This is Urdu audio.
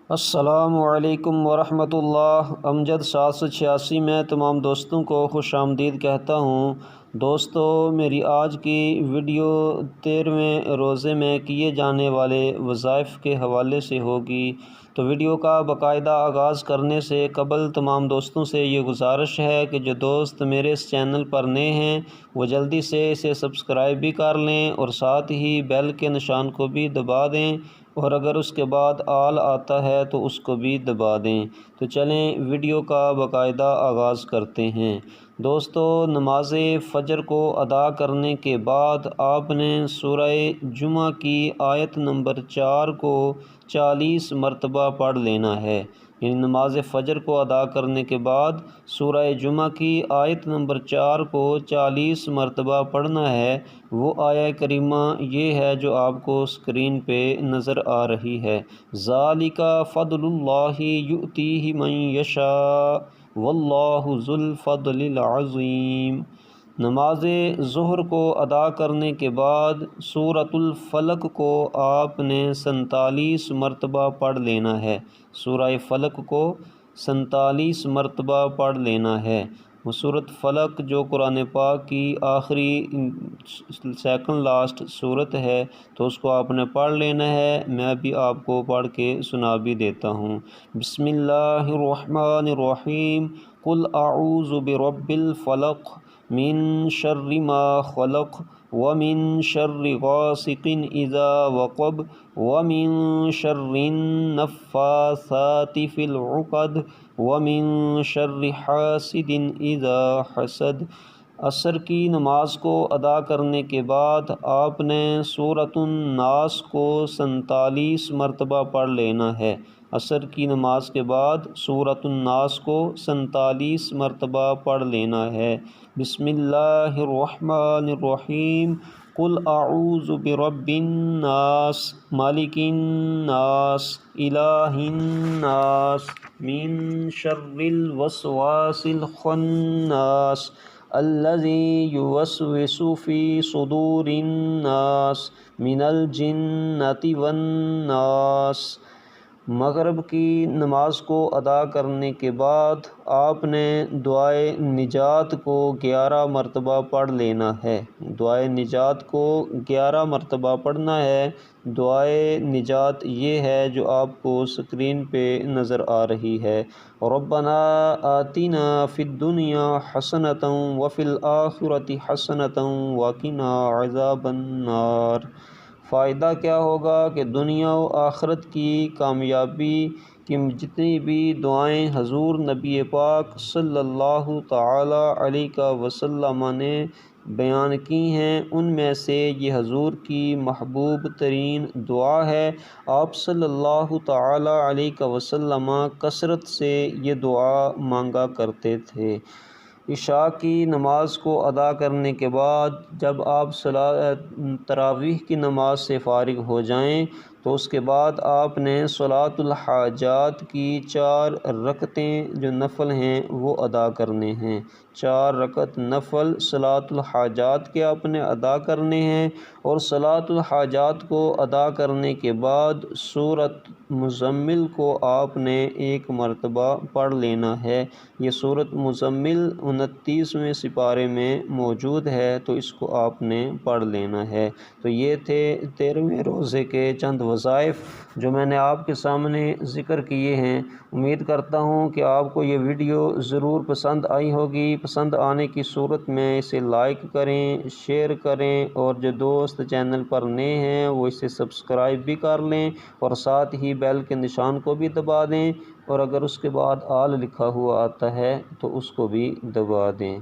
السلام علیکم ورحمۃ اللہ۔ امجد 786 میں تمام دوستوں کو خوش آمدید کہتا ہوں۔ دوستو، میری آج کی ویڈیو 13ویں روزے میں کیے جانے والے وظائف کے حوالے سے ہوگی۔ تو ویڈیو کا باقاعدہ آغاز کرنے سے قبل تمام دوستوں سے یہ گزارش ہے کہ جو دوست میرے اس چینل پر نئے ہیں وہ جلدی سے اسے سبسکرائب بھی کر لیں اور ساتھ ہی بیل کے نشان کو بھی دبا دیں، اور اگر اس کے بعد آل آتا ہے تو اس کو بھی دبا دیں۔ تو چلیں ویڈیو کا باقاعدہ آغاز کرتے ہیں۔ دوستو، نماز فجر کو ادا کرنے کے بعد آپ نے سورہ جمعہ کی آیت نمبر 4 کو 40 مرتبہ پڑھ لینا ہے۔ یعنی نماز فجر کو ادا کرنے کے بعد سورہ جمعہ کی آیت نمبر 4 کو 40 مرتبہ پڑھنا ہے۔ وہ آیہ کریمہ یہ ہے جو آپ کو اسکرین پہ نظر آ رہی ہے۔ ذالک فضل اللہ یؤتیہ من یشاء واللہ ذو الفضل العظیم۔ نماز ظہر کو ادا کرنے کے بعد سورۃ الفلق کو آپ نے 47 مرتبہ پڑھ لینا ہے۔ سورہ فلق کو 47 مرتبہ پڑھ لینا ہے۔ وہ سورۃ فلق جو قرآن پاک کی آخری سیکنڈ لاسٹ سورت ہے، تو اس کو آپ نے پڑھ لینا ہے۔ میں بھی آپ کو پڑھ کے سنا بھی دیتا ہوں۔ بسم اللہ الرحمن الرحیم۔ قل اعوذ برب الفلق من شر ما خلق ومن شر غاسق اذا وقب ومن شر النفاثات في العقد ومن شر حاسد اذا حسد۔ عصر کی نماز کو ادا کرنے کے بعد آپ نے سورۃ الناس کو 47 مرتبہ پڑھ لینا ہے۔ عصر کی نماز کے بعد سورۃ الناس کو 47 مرتبہ پڑھ لینا ہے۔ بسم اللہ الرحمن الرحیم۔ قل اعوذ برب الناس مالک الناس الہ الناس من شر الوسواس الخناس الذی یوسوس فی صدور الناس من الجنۃ والناس۔ مغرب کی نماز کو ادا کرنے کے بعد آپ نے دعائے نجات کو 11 مرتبہ پڑھ لینا ہے۔ دعائے نجات کو 11 مرتبہ پڑھنا ہے۔ دعائے نجات یہ ہے جو آپ کو اسکرین پہ نظر آ رہی ہے۔ ربنا آتنا فی الدنیا حسنۃ وفی الآخرۃ حسنۃ وقنا عذاب النار۔ فائدہ کیا ہوگا کہ دنیا و آخرت کی کامیابی کی جتنی بھی دعائیں حضور نبی پاک صلی اللہ تعالی علیہ وسلم نے بیان کی ہیں، ان میں سے یہ حضور کی محبوب ترین دعا ہے۔ آپ صلی اللہ تعالی علیہ وسلم کثرت سے یہ دعا مانگا کرتے تھے۔ عشاء کی نماز کو ادا کرنے کے بعد جب آپ تراویح کی نماز سے فارغ ہو جائیں تو اس کے بعد آپ نے صلاۃ الحاجات کی 4 رکعتیں جو نفل ہیں وہ ادا کرنے ہیں۔ 4 رکعت نفل صلاۃ الحاجات کے آپ نے ادا کرنے ہیں، اور صلاۃ الحاجات کو ادا کرنے کے بعد سورۃ مزمل کو آپ نے 1 مرتبہ پڑھ لینا ہے۔ یہ سورۃ مزمل 29ویں سپارے میں موجود ہے، تو اس کو آپ نے پڑھ لینا ہے۔ تو یہ تھے 13ویں روزے کے چند وظائف جو میں نے آپ کے سامنے ذکر کیے ہیں۔ امید کرتا ہوں کہ آپ کو یہ ویڈیو ضرور پسند آئی ہوگی۔ پسند آنے کی صورت میں اسے لائک کریں، شیئر کریں، اور جو دوست چینل پر نئے ہیں وہ اسے سبسکرائب بھی کر لیں، اور ساتھ ہی بیل کے نشان کو بھی دبا دیں، اور اگر اس کے بعد آل لکھا ہوا آتا ہے تو اس کو بھی دبا دیں۔